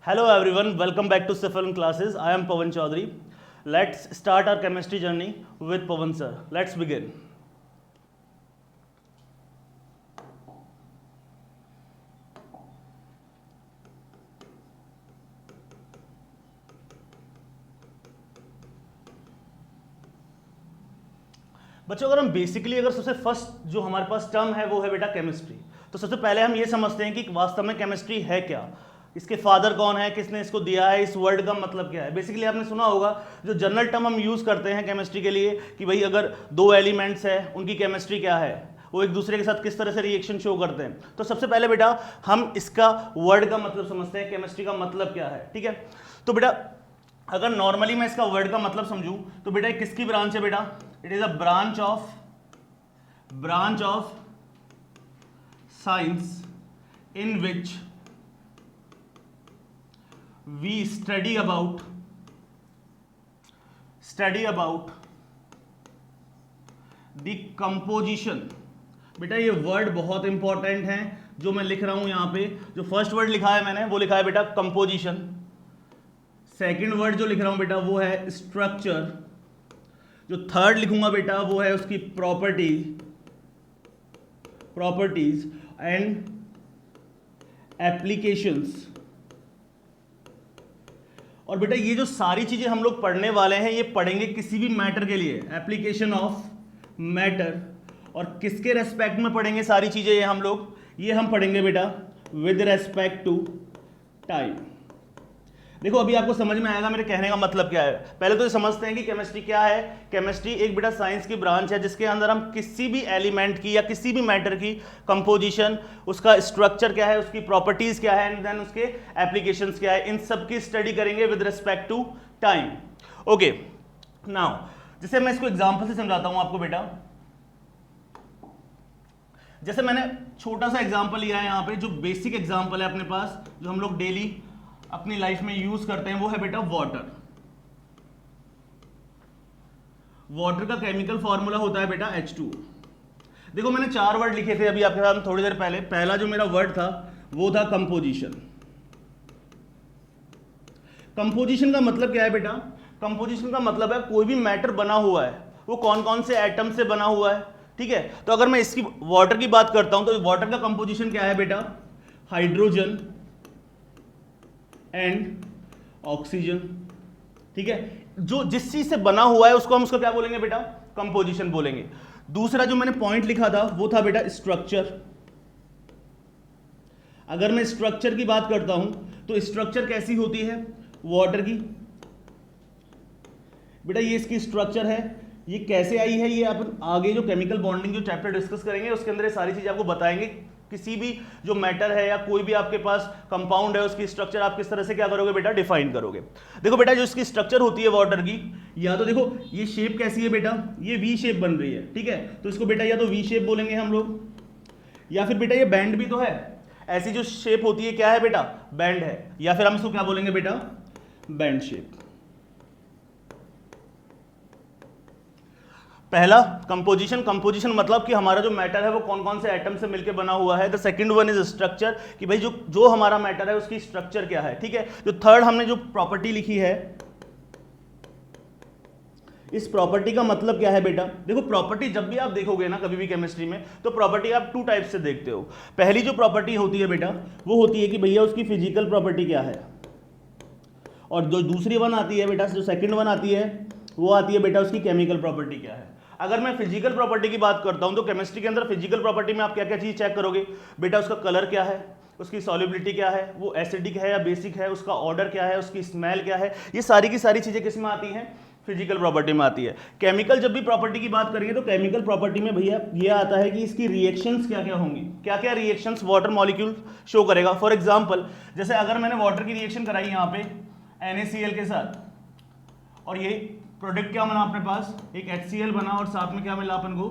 Hello everyone, welcome back to Sifilm classes. I am Pawan Chaudhary. Let's start our chemistry journey with Pawan sir. Let's begin. बच्चों अगर हम basically अगर सबसे first जो हमारे पास term है वो है बेटा केमिस्ट्री। तो सबसे पहले हम ये समझते हैं कि वास्तव में केमिस्ट्री है क्या, इसके फादर कौन है, किसने इसको दिया है, इस वर्ड का मतलब क्या है। बेसिकली आपने सुना होगा जो जनरल टर्म हम यूज़ करते हैं केमिस्ट्री के लिए कि भाई अगर दो एलिमेंट्स है उनकी केमिस्ट्री क्या है, वो एक दूसरे के साथ किस तरह से रिएक्शन शो करते हैं। तो सबसे पहले बेटा हम इसका वर्ड का मतलब समझते हैं, केमिस्ट्री का मतलब क्या है। ठीक है, तो बेटा अगर नॉर्मली मैं इसका वर्ड का मतलब समझूं तो बेटा किसकी ब्रांच है बेटा, it is a branch of science in which we study about the composition. बेटा ये वर्ड बहुत इंपॉर्टेंट है जो मैं लिख रहा हूं यहां पे। जो फर्स्ट वर्ड लिखा है मैंने वो लिखा है बेटा कंपोजिशन। सेकेंड वर्ड जो लिख रहा हूं बेटा वो है स्ट्रक्चर। जो थर्ड लिखूंगा बेटा वो है उसकी प्रॉपर्टीज एंड एप्लीकेशंस। और बेटा ये जो सारी चीजें हम लोग पढ़ने वाले हैं ये पढ़ेंगे किसी भी मैटर के लिए, एप्लीकेशन ऑफ मैटर। और किसके रेस्पेक्ट में पढ़ेंगे सारी चीजें ये हम पढ़ेंगे बेटा विद रेस्पेक्ट टू टाइम। देखो अभी आपको समझ में आएगा मेरे कहने का मतलब क्या है। पहले तो ये समझते हैं कि केमिस्ट्री क्या है। केमिस्ट्री एक बेटा साइंस की ब्रांच है जिसके अंदर हम किसी भी एलिमेंट की या किसी भी मैटर की कंपोजिशन, उसका स्ट्रक्चर क्या है, उसकी प्रॉपर्टीज क्या है एंड देन उसके एप्लीकेशंस क्या है, इन सब की स्टडी करेंगे with respect to time. Okay, now जैसे मैं इसको एग्जाम्पल से समझाता हूं आपको बेटा। जैसे मैंने छोटा सा एग्जाम्पल लिया है यहाँ पे, जो बेसिक एग्जाम्पल है अपने पास, जो हम लोग डेली अपनी लाइफ में यूज करते हैं, वो है बेटा वाटर। वाटर का केमिकल फॉर्मूला होता है बेटा H2O। देखो मैंने 4 वर्ड लिखे थे अभी आपके साथ थोड़ी देर पहले। पहला जो मेरा वर्ड था वो था कंपोजिशन। कंपोजिशन का मतलब क्या है बेटा, कंपोजिशन का मतलब है कोई भी मैटर बना हुआ है वो कौन कौन से एटम से बना हुआ है। ठीक है, तो अगर मैं इसकी वाटर की बात करता हूं तो वाटर का कंपोजिशन क्या है बेटा, हाइड्रोजन एंड ऑक्सीजन। ठीक है, जो जिस चीज से बना हुआ है उसको हम उसका क्या बोलेंगे बेटा, कंपोजिशन बोलेंगे। दूसरा जो मैंने पॉइंट लिखा था वो था बेटा स्ट्रक्चर। अगर मैं स्ट्रक्चर की बात करता हूं तो स्ट्रक्चर कैसी होती है वाटर की, बेटा ये इसकी स्ट्रक्चर है। ये कैसे आई है ये अपन आगे जो केमिकल बॉन्डिंग जो चैप्टर डिस्कस करेंगे उसके अंदर ये सारी चीजें आपको बताएंगे। किसी भी जो मैटर है या कोई भी आपके पास कंपाउंड है उसकी स्ट्रक्चर आप किस तरह से क्या करोगे बेटा, डिफाइन करोगे। देखो बेटा जो इसकी स्ट्रक्चर होती है वाटर की, या तो देखो ये शेप कैसी है बेटा, ये वी शेप बन रही है। ठीक है, तो इसको बेटा या तो वी शेप बोलेंगे हम लोग, या फिर बेटा ये बैंड भी तो है। ऐसी जो शेप होती है क्या है बेटा, बैंड है, या फिर हम इसको क्या बोलेंगे बेटा, बैंड शेप। पहला कंपोजिशन, कंपोजिशन मतलब कि हमारा जो मैटर है वो कौन कौन से एटम से मिलकर बना हुआ है। The second one is structure, कि भाई जो हमारा मैटर है उसकी स्ट्रक्चर क्या है। ठीक है, जो थर्ड हमने जो प्रॉपर्टी लिखी है, इस प्रॉपर्टी का मतलब क्या है बेटा। देखो प्रॉपर्टी जब भी आप देखोगे ना कभी भी केमिस्ट्री में, तो प्रॉपर्टी आप 2 टाइप से देखते हो। पहली जो प्रॉपर्टी होती है बेटा वो होती है कि भैया उसकी फिजिकल प्रॉपर्टी क्या है, और जो दूसरी वन आती है बेटा, जो सेकंड वन आती है वो आती है बेटा उसकी केमिकल प्रॉपर्टी क्या है। अगर मैं फिजिकल प्रॉपर्टी की बात करता हूं तो केमिस्ट्री के अंदर फिजिकल प्रॉपर्टी में आप क्या क्या चीज चेक करोगे बेटा, उसका कलर क्या है, उसकी सॉल्युबिलिटी क्या है, वो एसिडिक है या बेसिक है, उसका ऑर्डर क्या है, उसकी स्मेल क्या है। ये सारी की सारी चीजें किस में आती हैं, फिजिकल प्रॉपर्टी में आती है। केमिकल जब भी प्रॉपर्टी की बात करेंगे तो केमिकल प्रॉपर्टी में भैया ये आता है कि इसकी रिएक्शंस क्या क्या होंगी, क्या क्या रिएक्शंस वाटर मॉलिक्यूल शो करेगा। फॉर एग्जाम्पल जैसे अगर मैंने वाटर की रिएक्शन कराई यहाँ पे NaCl के साथ, और ये प्रोडक्ट क्या बना अपने पास, एक HCl बना और साथ में क्या मिला अपन को,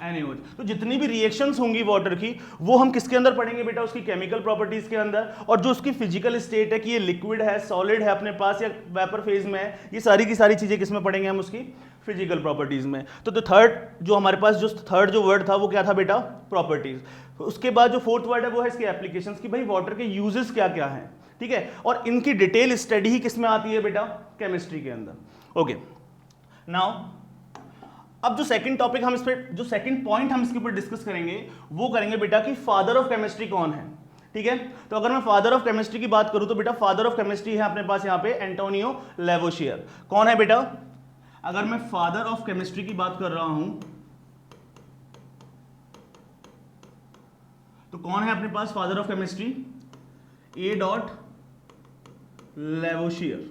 NaOH। तो जितनी भी रिएक्शंस होंगी वाटर की वो हम किसके अंदर पढ़ेंगे बेटा, उसकी केमिकल प्रॉपर्टीज के अंदर। और जो उसकी फिजिकल स्टेट है कि ये लिक्विड है, सॉलिड है अपने पास या वेपर फेज में है, ये सारी की सारी चीजें किसमें पढ़ेंगे हम, उसकी फिजिकल प्रॉपर्टीज में। तो थर्ड जो हमारे पास जो थर्ड जो वर्ड था वो क्या था बेटा, प्रॉपर्टीज। उसके बाद जो फोर्थ वर्ड है वो है इसकी एप्लीकेशंस, कि भाई वाटर के यूजेस क्या क्या हैं, ठीक है, और इनकी डिटेल स्टडी ही किस में आती है बेटा, केमिस्ट्री के अंदर। ओके, नाउ अब जो सेकंड टॉपिक हम इस पे, जो सेकंड पॉइंट हम इसके ऊपर डिस्कस करेंगे वो करेंगे बेटा कि फादर ऑफ केमिस्ट्री कौन है, ठीक है। तो अगर मैं फादर ऑफ केमिस्ट्री की बात करूं तो बेटा फादर ऑफ केमिस्ट्री है अपने पास यहां पे एंटोनियो लेवोशियर। कौन है बेटा, अगर मैं फादर ऑफ केमिस्ट्री की बात कर रहा हूं तो कौन है अपने पास father of chemistry, A dot Lavoisier,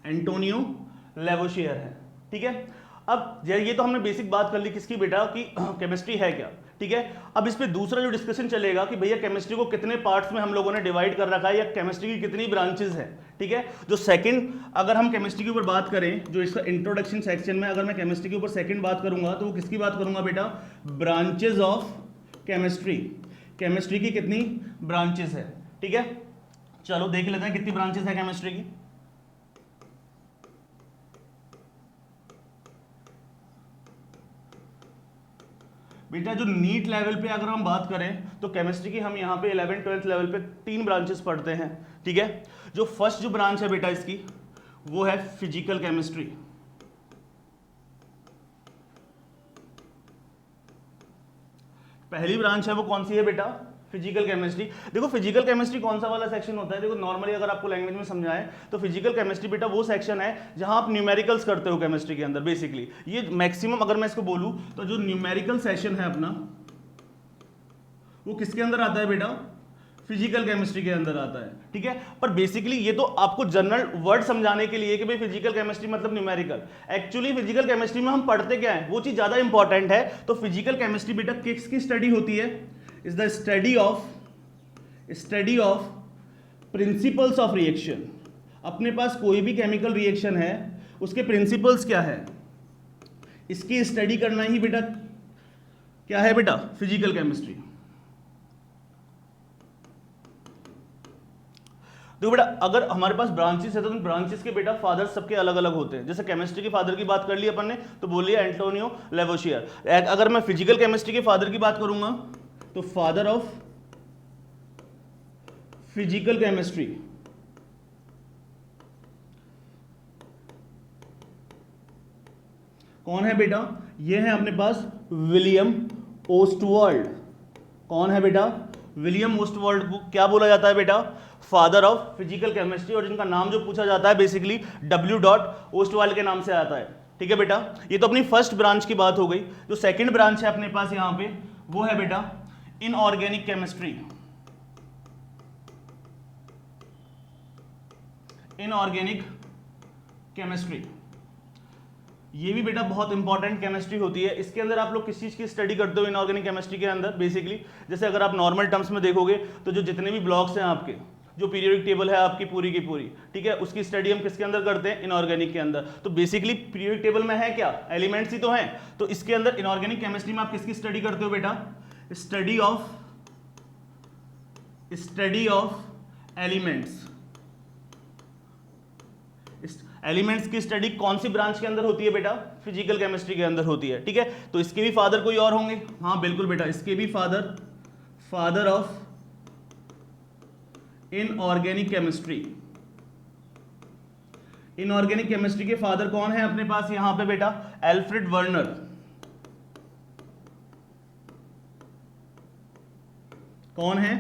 Antonio Lavoisier है, ठीक है। अब ये तो हमने बेसिक बात कर ली किसकी बेटा, कि केमिस्ट्री है क्या, ठीक है। अब इस पे दूसरा जो डिस्कशन चलेगा कि भैया केमिस्ट्री को कितने पार्ट्स में हम लोगों ने डिवाइड कर रखा है, या केमिस्ट्री की कितनी ब्रांचेस हैं, ठीक है। जो सेकंड, अगर हम केमिस्ट्री के ऊपर बात करें, जो इसका इंट्रोडक्शन सेक्शन में अगर मैं केमिस्ट्री के ऊपर सेकंड बात करूंगा तो वो किसकी बात करूंगा बेटा, ब्रांचेज ऑफ केमिस्ट्री। केमिस्ट्री की कितनी ब्रांचेस है, ठीक है। चलो देख लेते हैं कितनी ब्रांचेस है केमिस्ट्री की। बेटा जो नीट लेवल पे अगर हम बात करें तो केमिस्ट्री की हम यहाँ पे 11th 12th लेवल पे 3 ब्रांचेस पढ़ते हैं, ठीक है। जो फर्स्ट जो ब्रांच है बेटा इसकी वो है फिजिकल केमिस्ट्री। पहली ब्रांच है वो कौन सी है बेटा, फिजिकल केमिस्ट्री। देखो फिजिकल केमिस्ट्री कौन सा वाला सेक्शन होता है, देखो नॉर्मली अगर आपको लैंग्वेज में समझाएं तो फिजिकल केमिस्ट्री बेटा वो सेक्शन है जहां आप न्यूमेरिकल्स करते हो केमिस्ट्री के अंदर। बेसिकली ये मैक्सिमम अगर मैं इसको बोलूं तो जो न्यूमेरिकल सेशन है अपना वो किसके अंदर आता है बेटा, फिजिकल केमिस्ट्री के अंदर आता है, ठीक है। पर बेसिकली ये तो आपको जनरल वर्ड समझाने के लिए कि भाई फिजिकल केमिस्ट्री मतलब न्यूमेरिकल। एक्चुअली फिजिकल केमिस्ट्री में हम पढ़ते क्या है वो चीज ज्यादा इंपॉर्टेंट है। तो फिजिकल केमिस्ट्री बेटा किसकी स्टडी होती है, is the study of principles of reaction. अपने पास कोई भी केमिकल रिएक्शन है उसके प्रिंसिपल्स क्या है, इसकी स्टडी करना ही बेटा क्या है बेटा, फिजिकल केमिस्ट्री। देखो बेटा अगर हमारे पास ब्रांचेस है तो ब्रांचेस के बेटा फादर सबके अलग अलग होते हैं। जैसे केमिस्ट्री के फादर की बात कर ली अपन ने तो बोलिए एंटोनियो लेवोशियर। अगर मैं फिजिकल केमिस्ट्री के फादर की बात करूंगा तो फादर ऑफ फिजिकल केमिस्ट्री कौन है बेटा, ये है अपने पास विलियम ओस्टवर्ल्ड। कौन है बेटा, विलियम ओस्टवर्ल्ड को क्या बोला जाता है बेटा, फादर ऑफ फिजिकल केमिस्ट्री, और जिनका नाम जो पूछा जाता है बेसिकली W. ओस्टवर्ल्ड के नाम से आता है, ठीक है बेटा। ये तो अपनी फर्स्ट ब्रांच की बात हो गई। जो सेकंड ब्रांच है अपने पास यहां पे वो है बेटा इनऑर्गेनिक केमिस्ट्री। इनऑर्गेनिक केमिस्ट्री ये भी बेटा बहुत इंपॉर्टेंट केमिस्ट्री होती है। इसके अंदर आप लोग किस चीज की स्टडी करते हो इनऑर्गेनिक केमिस्ट्री के अंदर, बेसिकली जैसे अगर आप नॉर्मल टर्म्स में देखोगे तो जो जितने भी ब्लॉक्स हैं आपके, जो पीरियोडिक टेबल है आपकी पूरी की पूरी, ठीक है, उसकी स्टडी हम किसके अंदर करते हैं, इनऑर्गेनिक के अंदर। तो बेसिकली पीरियोडिक टेबल में है क्या, एलिमेंट्स ही तो हैं। तो इसके अंदर इनऑर्गेनिक केमिस्ट्री में आप किसकी स्टडी करते हो बेटा, स्टडी ऑफ एलिमेंट्स। एलिमेंट्स की स्टडी कौन सी ब्रांच के अंदर होती है बेटा, फिजिकल केमिस्ट्री के अंदर होती है, ठीक है। तो इसके भी फादर कोई और होंगे, हाँ बिल्कुल बेटा, इसके भी father of inorganic chemistry. Inorganic chemistry के फादर कौन है अपने पास यहां पे बेटा, एल्फ्रेड वर्नर। कौन है,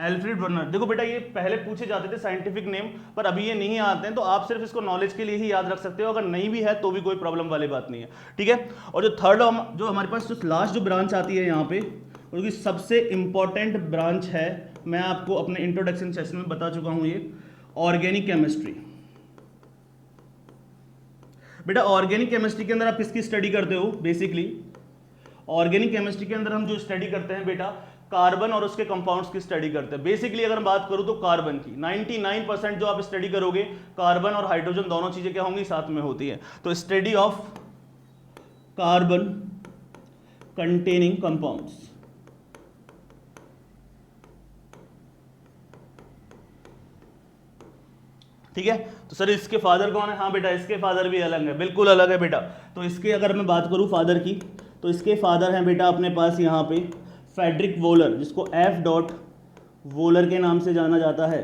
एल्फ्रेड वर्नर। देखो बेटा ये पहले पूछे जाते थे साइंटिफिक नेम, पर अभी ये नहीं आते हैं, तो आप सिर्फ इसको नॉलेज के लिए ही याद रख सकते हो। अगर नहीं भी है तो भी कोई प्रॉब्लम वाली बात नहीं है, ठीक है। और जो थर्ड जो हमारे पास जो लास्ट जो ब्रांच आती है यहाँ पे, उसकी सबसे इंपॉर्टेंट ब्रांच है, मैं आपको अपने इंट्रोडक्शन सेशन में बता चुका हूं, ये ऑर्गेनिक केमिस्ट्री। बेटा ऑर्गेनिक केमिस्ट्री के अंदर आप किसकी स्टडी करते हो, बेसिकली ऑर्गेनिक केमिस्ट्री के अंदर हम जो स्टडी करते हैं बेटा कार्बन और उसके कंपाउंड्स की स्टडी करते हैं। बेसिकली अगर बात करूं तो कार्बन की 99% जो आप स्टडी करोगे, कार्बन और हाइड्रोजन दोनों चीजें क्या होंगी, साथ में होती है। तो study of carbon containing compounds. ठीक है। तो सर इसके फादर कौन है? हाँ बेटा इसके फादर भी अलग है, बिल्कुल अलग है बेटा। तो इसके अगर मैं बात करूँ फादर की, तो इसके फादर हैं बेटा अपने पास यहाँ पे फ्रेडरिक वोलर, जिसको एफ डॉट वोलर के नाम से जाना जाता है।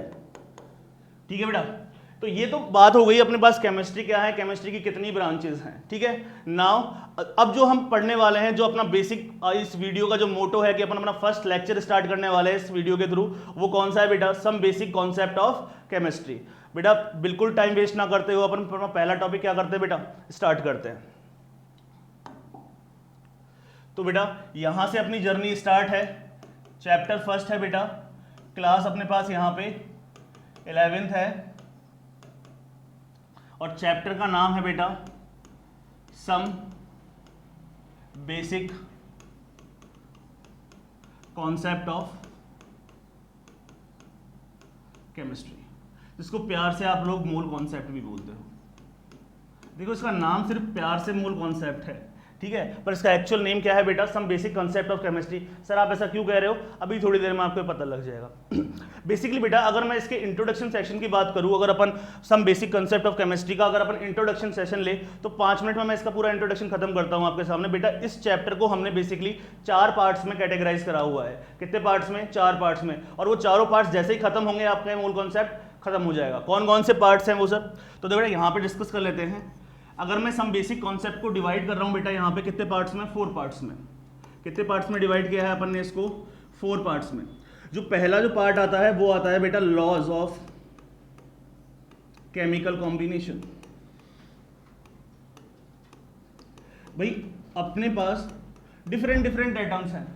ठीक है बेटा, तो ये तो बात हो गई अपने पास केमिस्ट्री क्या है, केमिस्ट्री की कितनी ब्रांचेस हैं। ठीक है, नाउ अब जो हम पढ़ने वाले हैं, जो अपना बेसिक इस वीडियो का जो मोटो है कि अपन अपना फर्स्ट लेक्चर स्टार्ट करने वाले हैं इस वीडियो के थ्रू, वो कौन सा है बेटा? Some basic concept of chemistry. बेटा बिल्कुल टाइम वेस्ट ना करते हुए अपन अपना पहला टॉपिक क्या करते हैं बेटा? स्टार्ट करते हैं। तो बेटा यहां से अपनी जर्नी स्टार्ट है। चैप्टर फर्स्ट है बेटा, क्लास अपने पास यहां पे 11th है, और चैप्टर का नाम है बेटा some basic concept of chemistry, जिसको प्यार से आप लोग मोल कॉन्सेप्ट भी बोलते हो। देखो इसका नाम सिर्फ प्यार से मोल कॉन्सेप्ट है, ठीक है, पर इसका एक्चुअल नेम क्या है बेटा? Some basic concept of chemistry. Sir आप ऐसा क्यों कह रहे हो? अभी थोड़ी देर में आपको पता लग जाएगा। बेसिकली बेटा अगर मैं इसके इंट्रोडक्शन सेक्शन की बात करूं, अगर अपन some basic concept of chemistry का अगर अपन इंट्रोडक्शन सेशन ले तो 5 मिनट में मैं इसका पूरा इंट्रोडक्शन खत्म करता हूं आपके सामने। बेटा इस चैप्टर को हमने बेसिकली 4 पार्ट्स में कैटेगराइज करा हुआ है। कितने पार्ट्स में? 4 पार्ट्स में, और वो चारों पार्ट्स जैसे ही खत्म होंगे आपका मूल कॉन्सेप्ट खत्म हो जाएगा। कौन कौन से पार्ट्स हैं वो सर? तो बेटा यहाँ पे डिस्कस कर लेते हैं। अगर मैं सम बेसिक कॉन्सेप्ट को डिवाइड कर रहा हूं बेटा यहाँ पे कितने पार्ट्स में? 4 पार्ट्स में। कितने पार्ट्स में डिवाइड किया है अपन ने इसको? 4 पार्ट्स में। जो पहला जो पार्ट आता है वो आता है बेटा लॉज ऑफ केमिकल कॉम्बिनेशन। भाई अपने पास डिफरेंट एटम्स हैं,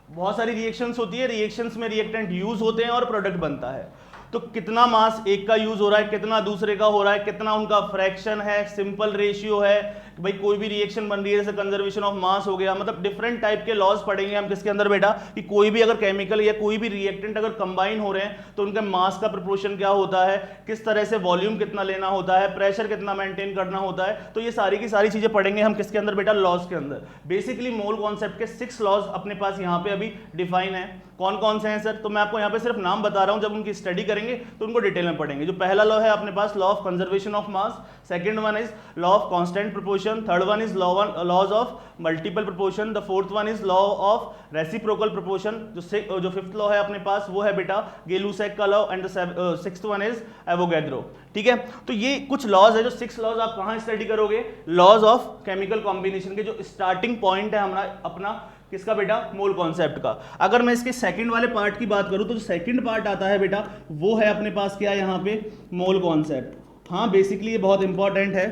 बहुत सारी रिएक्शंस होती है, रिएक्शंस में रिएक्टेंट यूज होते हैं और प्रोडक्ट बनता है। तो कितना मास एक का यूज हो रहा है, कितना दूसरे का हो रहा है, कितना उनका फ्रैक्शन है, सिंपल रेशियो है कि भाई कोई भी रिएक्शन बन रही है जैसे कंजर्वेशन ऑफ मास हो गया, मतलब डिफरेंट टाइप के लॉज पढ़ेंगे हम किसके अंदर बेटा? कि कोई भी अगर केमिकल या कोई भी रिएक्टेंट अगर कंबाइन हो रहे हैं तो उनके मास का प्रोपोर्शन क्या होता है, किस तरह से वॉल्यूम कितना लेना होता है, प्रेशर कितना मेंटेन करना होता है। तो ये सारी की सारी चीजें पढ़ेंगे हम किसके अंदर बेटा? लॉज के अंदर। बेसिकली मोल कॉन्सेप्ट के 6 लॉज अपने पास यहाँ पे अभी डिफाइन है। कौन कौन से हैं सर? तो मैं आपको यहाँ पे सिर्फ नाम बता रहा हूँ, जब उनकी स्टडी करेंगे तो उनको डिटेल में पढ़ेंगे। जो पहला लॉ है अपने पास law of conservation of mass, second one is law of constant proportion, third one is laws of multiple proportion, the fourth one is law of reciprocal proportion, जो फिफ्थ लॉ है अपने पास वो है बेटा गेलुसैक का law, and the sixth one is Avogadro. ठीक है, तो ये कुछ लॉज है, जो 6 लॉज आप कहाँ स्टडी करोगे? लॉज ऑफ केमिकल कॉम्बिनेशन के जो स्टार्टिंग पॉइंट है हमारा अपना किसका बेटा? मोल कॉन्सेप्ट का। अगर मैं इसके सेकंड वाले पार्ट की बात करूं तो जो सेकंड पार्ट आता है बेटा वो है अपने पास क्या? यहाँ पे मोल कॉन्सेप्ट। हाँ बेसिकली ये बहुत इंपॉर्टेंट है,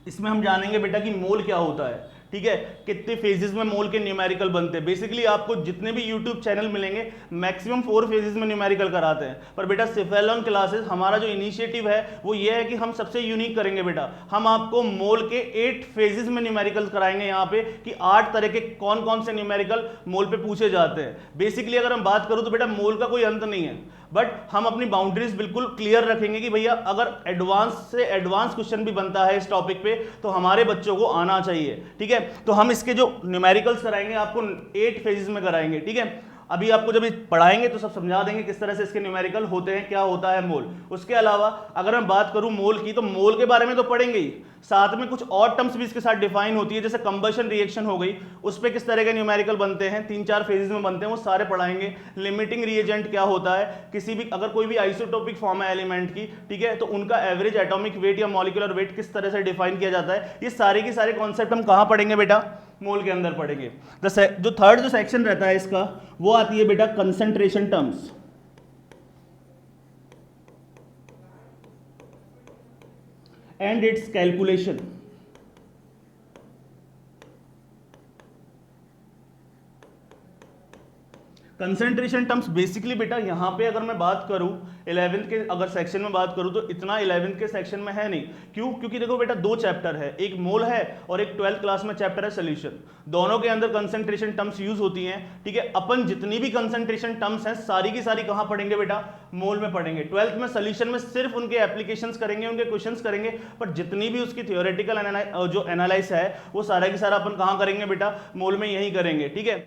इसमें हम जानेंगे बेटा कि मोल क्या होता है। ठीक है, कितने फेजेस में मोल के न्यूमेरिकल बनते हैं। बेसिकली आपको जितने भी यूट्यूब चैनल मिलेंगे मैक्सिमम 4 फेजेस में न्यूमेरिकल कराते हैं, पर बेटा सिफेलॉन क्लासेस हमारा जो इनिशिएटिव है वो ये है कि हम सबसे यूनिक करेंगे बेटा। हम आपको मोल के 8 फेजेस में न्यूमेरिकल कराएंगे यहाँ पे, कि 8 तरह के कौन कौन से न्यूमेरिकल मोल पे पूछे जाते हैं। बेसिकली अगर हम बात करूँ तो बेटा मोल का कोई अंत नहीं है, बट हम अपनी बाउंड्रीज बिल्कुल क्लियर रखेंगे कि भैया अगर एडवांस से एडवांस क्वेश्चन भी बनता है इस टॉपिक पे तो हमारे बच्चों को आना चाहिए। ठीक है, तो हम इसके जो न्यूमेरिकल्स कराएंगे आपको 8 फेजेस में कराएंगे। ठीक है, अभी आपको जब पढ़ाएंगे तो सब समझा देंगे किस तरह से इसके न्यूमेरिकल होते हैं, क्या होता है मोल। उसके अलावा अगर मैं बात करूं मोल की, तो मोल के बारे में तो पढ़ेंगे ही, साथ में कुछ और टर्म्स भी इसके साथ डिफाइन होती है, जैसे कंबशन रिएक्शन हो गई, उस पर किस तरह के न्यूमेरिकल बनते हैं, 3-4 फेजेस में बनते हैं, वो सारे पढ़ाएंगे। लिमिटिंग रिएजेंट क्या होता है, किसी भी अगर कोई भी आइसोटोपिक फॉर्म है एलिमेंट की, ठीक है, तो उनका एवरेज एटॉमिक वेट या मॉलिक्यूलर वेट किस तरह से डिफाइन किया जाता है। ये सारे के सारे कॉन्सेप्ट हम कहाँ पढ़ेंगे बेटा? मोल के अंदर पढ़ेंगे। जो थर्ड जो सेक्शन रहता है इसका वो आती है बेटा concentration terms. And it's calculation. Concentration terms basically बेटा यहाँ पे अगर मैं बात करूँ 11th के अगर सेक्शन में बात करूँ तो इतना 11th के सेक्शन में है नहीं। क्यों? क्योंकि देखो बेटा 2 चैप्टर है, एक मोल है और एक 12th क्लास में चैप्टर है सोल्यूशन। दोनों के अंदर कंसंट्रेशन टर्म्स यूज होती हैं। ठीक है, अपन जितनी भी कंसंट्रेशन टर्म्स हैं सारी की सारी कहाँ पढ़ेंगे बेटा? मोल में पढ़ेंगे। 12th में सोल्यूशन में सिर्फ उनके एप्लीकेशंस करेंगे, उनके क्वेश्चंस करेंगे, पर जितनी भी उसकी थियोरेटिकल जो एनालाइज है वो सारा की सारा अपन कहाँ करेंगे बेटा? मोल में यही करेंगे। ठीक है,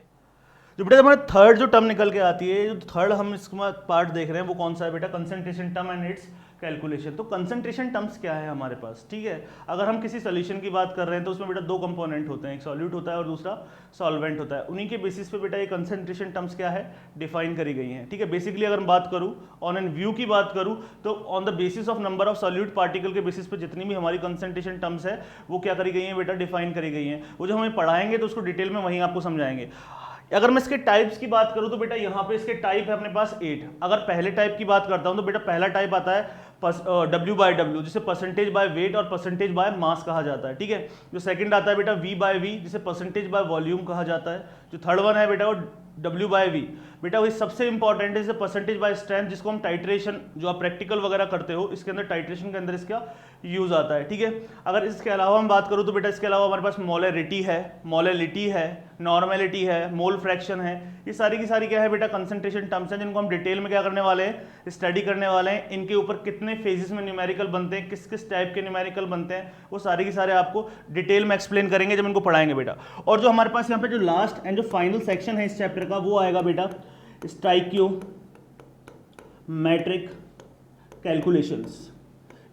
जो बेटा हमारे थर्ड जो टर्म निकल के आती है, जो थर्ड हम इसका पार्ट देख रहे हैं वो कौन सा है बेटा? Concentration term and it's calculation. तो कंसंट्रेशन टर्म्स क्या है हमारे पास, ठीक है। अगर हम किसी सोल्यूशन की बात कर रहे हैं तो उसमें बेटा दो कंपोनेंट होते हैं, एक सॉल्यूट होता है और दूसरा सॉल्वेंट होता है। उन्हीं के बेसिस पे बेटा ये कंसंट्रेशन टर्म्स क्या है, डिफाइन करी गई हैं, ठीक है। बेसिकली अगर मैं बात करूँ ऑन एन व्यू की बात करूँ तो on the basis of number of solute particle के बेसिस पे जितनी भी हमारी कंसंट्रेशन टर्म्स है वो क्या करी गई हैं बेटा, डिफाइन करी गई हैं। वो जो हमें पढ़ाएंगे तो उसको डिटेल में वहीं आपको समझाएंगे। अगर मैं इसके टाइप्स की बात करूं तो बेटा यहाँ पे इसके टाइप है अपने पास 8। अगर पहले टाइप की बात करता हूं तो बेटा पहला टाइप आता है W/W, जिसे परसेंटेज बाय वेट और परसेंटेज बाय मास कहा जाता है, ठीक है। जो सेकंड आता है बेटा V/V, जिसे परसेंटेज बाय वॉल्यूम कहा जाता है। जो थर्ड वन है बेटा वो W/V, बेटा वही सबसे इंपॉर्टेंट है, जिसे परसेंटेज बाय स्ट्रेंथ, जिसको हम टाइट्रेशन, जो आप प्रैक्टिकल वगैरह करते हो इसके अंदर टाइट्रेशन के अंदर इसका यूज आता है, ठीक है। अगर इसके अलावा हम बात करूं तो बेटा इसके अलावा हमारे पास मोलरिटी है, मोलैलिटी है, नॉर्मेलिटी है, मोल फ्रैक्शन है। ये सारी की सारी क्या है बेटा, कंसंट्रेशन टर्म्स हैं जिनको हम डिटेल में क्या करने वाले हैं, स्टडी करने वाले हैं। इनके ऊपर कितने फेजेस में न्यूमेरिकल बनते हैं, किस किस टाइप के न्यूमेरिकल बनते हैं, वो सारे के सारे आपको डिटेल में एक्सप्लेन करेंगे जब इनको पढ़ाएंगे बेटा। और जो हमारे पास यहाँ पे जो लास्ट एंड जो फाइनल सेक्शन है इस चैप्टर का वो आएगा बेटा स्टाइकियोमेट्रिक कैलकुलेशंस।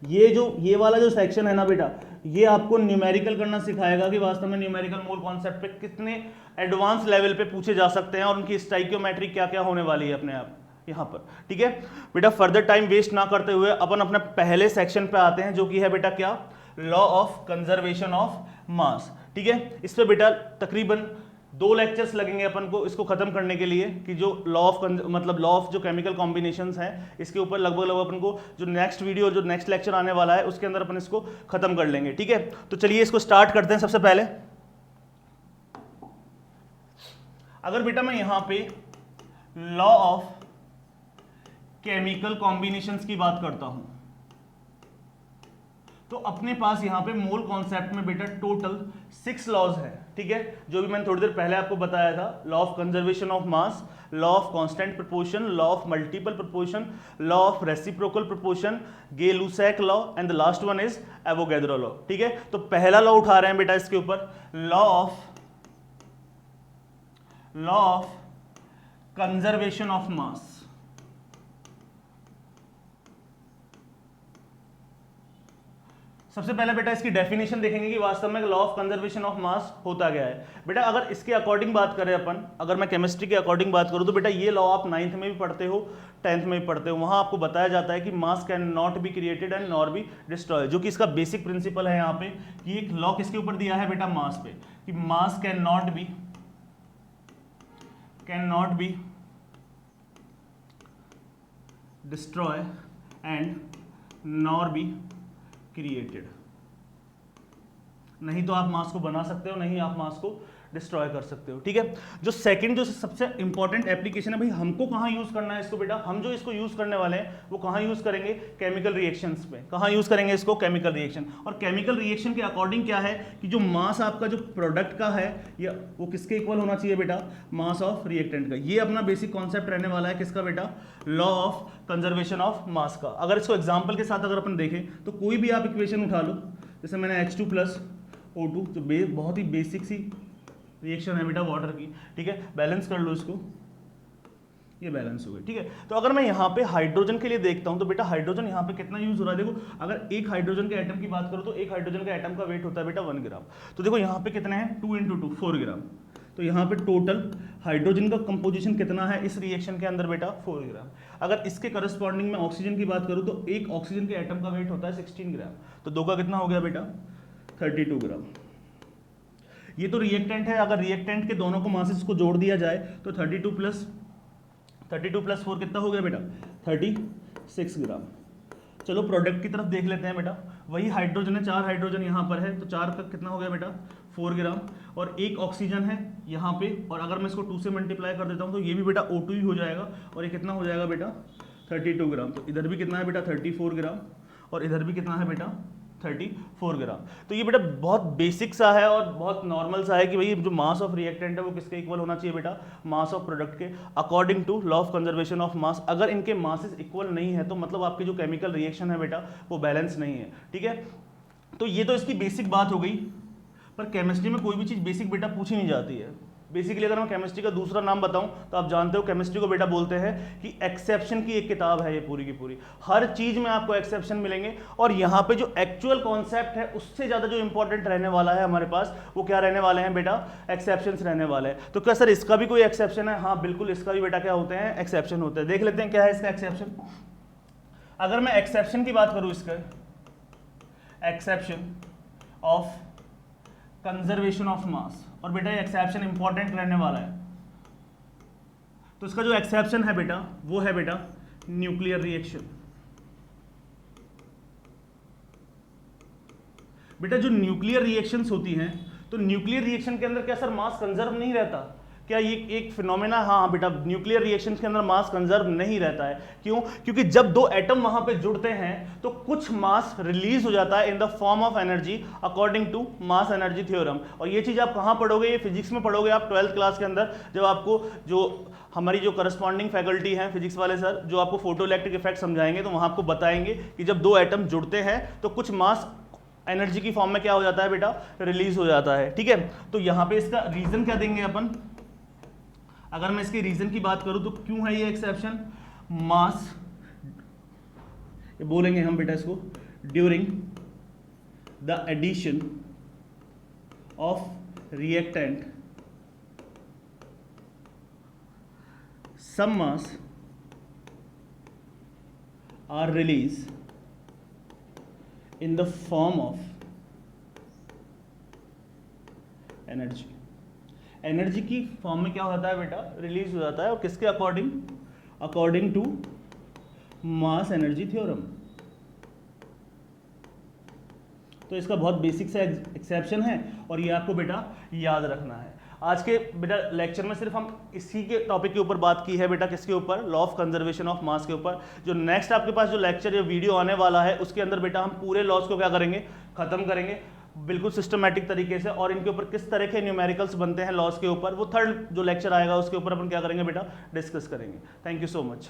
ये वाला जो सेक्शन है ना बेटा, ये आपको न्यूमेरिकल करना सिखाएगा कि वास्तव में न्यूमेरिकल मोल कॉन्सेप्ट पे कितने एडवांस लेवल पे पूछे जा सकते हैं और उनकी स्टाइकियोमेट्रिक क्या क्या होने वाली है अपने आप यहाँ पर, ठीक है बेटा। फर्दर टाइम वेस्ट ना करते हुए अपन अपने पहले सेक्शन पे आते हैं जो कि है बेटा क्या, लॉ ऑफ कंजर्वेशन ऑफ मास, ठीक है। इस पे बेटा तकरीबन 2 लेक्चर्स लगेंगे अपन को इसको खत्म करने के लिए, कि जो लॉ ऑफ जो केमिकल कॉम्बिनेशंस हैं इसके ऊपर लगभग अपन को जो नेक्स्ट वीडियो जो नेक्स्ट लेक्चर आने वाला है उसके अंदर अपन इसको खत्म कर लेंगे, ठीक है। तो चलिए इसको स्टार्ट करते हैं। सबसे पहले अगर बेटा मैं यहां पे लॉ ऑफ केमिकल कॉम्बिनेशंस की बात करता हूं तो अपने पास यहां पे मोल कॉन्सेप्ट में बेटा टोटल 6 लॉज है, ठीक है। जो भी मैंने थोड़ी देर पहले आपको बताया था, law of conservation of mass, law of constant proportion, law of multiple proportion, law of reciprocal proportion, Gay Lussac law and the last one is Avogadro law, ठीक है। तो पहला लॉ उठा रहे हैं बेटा इसके ऊपर, लॉ ऑफ कंजर्वेशन ऑफ मास। सबसे पहले बेटा इसकी डेफिनेशन देखेंगे कि वास्तव में लॉ ऑफ कंजर्वेशन ऑफ मास होता क्या है बेटा। अगर इसके अकॉर्डिंग बात करें अपन, अगर मैं केमिस्ट्री के अकॉर्डिंग बात करूं तो बेटा ये लॉ आप 9th में भी पढ़ते हो, 10th में भी पढ़ते हो। वहां आपको बताया जाता है कि मास can not be created and nor be destroy, जो कि इसका बेसिक प्रिंसिपल है यहाँ पे कि एक लॉ किसके ऊपर दिया है बेटा, मास पे, कि मास can not be destroy and nor be created. नहीं तो आप मास को बना सकते हो, नहीं आप मास को डिस्ट्रॉय कर सकते हो, ठीक है। जो सेकंड जो सबसे इंपॉर्टेंट एप्लीकेशन है भाई, हमको कहां यूज करना है इसको बेटा, हम जो इसको यूज करने वाले हैं वो कहां यूज करेंगे, केमिकल रिएक्शंस पे। कहां यूज करेंगे इसको, केमिकल रिएक्शन। और केमिकल रिएक्शन के अकॉर्डिंग क्या है कि जो मास आपका जो प्रोडक्ट का है या वो किसके इक्वल होना चाहिए बेटा, मास ऑफ रिएक्टेंट का। ये अपना बेसिक कॉन्सेप्ट रहने वाला है किसका बेटा, लॉ ऑफ कंजर्वेशन ऑफ मास का। अगर इसको एग्जाम्पल के साथ अगर अपन देखें तो कोई भी आप इक्वेशन उठा लो, जैसे मैंने H2 + O2, जो बहुत ही बेसिक सी रिएक्शन है बेटा वाटर की, ठीक है। बैलेंस कर लो इसको, ये बैलेंस हो गई, ठीक है। तो अगर मैं यहाँ पे हाइड्रोजन के लिए देखता हूँ तो बेटा हाइड्रोजन यहाँ पे कितना यूज हो रहा है, देखो अगर एक हाइड्रोजन के एटम की बात करो तो एक हाइड्रोजन का एटम का वेट होता है बेटा 1 ग्राम। तो देखो यहाँ पे कितने हैं, 2 × 2 4 ग्राम। तो यहाँ पे टोटल हाइड्रोजन का कंपोजिशन कितना है इस रिएक्शन के अंदर बेटा, 4 ग्राम। अगर इसके करस्पॉन्डिंग में ऑक्सीजन की बात करूँ तो एक ऑक्सीजन के एटम का वेट होता है 16 ग्राम। तो 2 का कितना हो गया बेटा, 32 ग्राम। ये तो रिएक्टेंट है, अगर रिएक्टेंट के दोनों को मासेस को जोड़ दिया जाए तो 32 + 4 कितना हो गया बेटा, 36 ग्राम। चलो प्रोडक्ट की तरफ देख लेते हैं बेटा। वही हाइड्रोजन है, 4 हाइड्रोजन यहाँ पर है, तो 4 का कितना हो गया बेटा, 4 ग्राम। और एक ऑक्सीजन है यहाँ पे, और अगर मैं इसको 2 से मल्टीप्लाई कर देता हूँ तो ये भी बेटा O2 ही हो जाएगा, और ये कितना हो जाएगा बेटा, 32 ग्राम। तो इधर भी कितना है बेटा, 34 ग्राम, और इधर भी कितना है बेटा, 34 ग्राम। तो ये बेटा बहुत बेसिक सा है और बहुत नॉर्मल सा है कि भाई जो मास ऑफ रिएक्टेंट है वो किसके इक्वल होना चाहिए बेटा, मास ऑफ प्रोडक्ट के, according to law of conservation of mass. अगर इनके मासेस इक्वल नहीं है तो मतलब आपकी जो केमिकल रिएक्शन है बेटा वो बैलेंस नहीं है, ठीक है। तो ये तो इसकी बेसिक बात हो गई, पर केमिस्ट्री में कोई भी चीज़ बेसिक बेटा पूछी नहीं जाती है। बेसिकली अगर मैं केमिस्ट्री का दूसरा नाम बताऊं तो आप जानते हो केमिस्ट्री को बेटा बोलते हैं कि एक्सेप्शन की एक किताब है ये पूरी की पूरी, हर चीज में आपको एक्सेप्शन मिलेंगे। और यहाँ पे जो एक्चुअल कॉन्सेप्ट है उससे ज्यादा जो इंपॉर्टेंट रहने वाला है हमारे पास, वो क्या रहने वाले हैं बेटा, एक्सेप्शंस रहने वाले हैं। तो क्या सर इसका भी कोई एक्सेप्शन है? हाँ बिल्कुल, इसका भी बेटा क्या होते हैं, एक्सेप्शन होते हैं। देख लेते हैं क्या है इसका एक्सेप्शन। अगर मैं एक्सेप्शन की बात करूं, इसका एक्सेप्शन ऑफ कंजर्वेशन ऑफ मास, और बेटा ये एक्सेप्शन इंपॉर्टेंट रहने वाला है, तो इसका जो एक्सेप्शन है बेटा वो है बेटा न्यूक्लियर रिएक्शन। बेटा जो न्यूक्लियर रिएक्शंस होती हैं, तो न्यूक्लियर रिएक्शन के अंदर क्या सर मास कंजर्व नहीं रहता? क्या ये एक फिनोमेना? हाँ बेटा, न्यूक्लियर रिएक्शंस के अंदर मास कंजर्व नहीं रहता है। क्यों? क्योंकि जब दो एटम वहां पे जुड़ते हैं तो कुछ मास रिलीज हो जाता है in the form of energy according to mass energy theorem. और ये चीज आप कहां पढ़ोगे? ये फिजिक्स में पढ़ोगे आप 12th क्लास के अंदर, जब आपको जो हमारी जो करस्पॉन्डिंग फैकल्टी है फिजिक्स वाले सर, जो आपको फोटोइलेक्ट्रिक इफेक्ट समझाएंगे, तो वहां आपको बताएंगे कि जब दो एटम जुड़ते हैं तो कुछ मास एनर्जी की फॉर्म में क्या हो जाता है बेटा, रिलीज हो जाता है। ठीक है, तो यहां पे इसका रीजन क्या देंगे अपन? अगर मैं इसके रीजन की बात करूं तो क्यों है ये एक्सेप्शन? मास, ये बोलेंगे हम बेटा इसको, during the addition of reactant some mass are released in the form of energy। Energy की फॉर्म में क्या होता है बेटा, रिलीज हो जाता है। और किसके according? According to mass energy theorem. तो इसका बहुत बेसिक सा एक्सेप्शन है और ये आपको बेटा याद रखना है। आज के बेटा लेक्चर में सिर्फ हम इसी के टॉपिक के ऊपर बात की है बेटा, किसके ऊपर? लॉ ऑफ कंजर्वेशन ऑफ मास के ऊपर। जो नेक्स्ट आपके पास जो लेक्चर या वीडियो आने वाला है उसके अंदर बेटा हम पूरे लॉस को क्या करेंगे, खत्म करेंगे बिल्कुल सिस्टमैटिक तरीके से, और इनके ऊपर किस तरह के न्यूमेरिकल्स बनते हैं लॉस के ऊपर, वो थर्ड जो लेक्चर आएगा उसके ऊपर अपन क्या करेंगे बेटा, डिस्कस करेंगे। Thank you so much.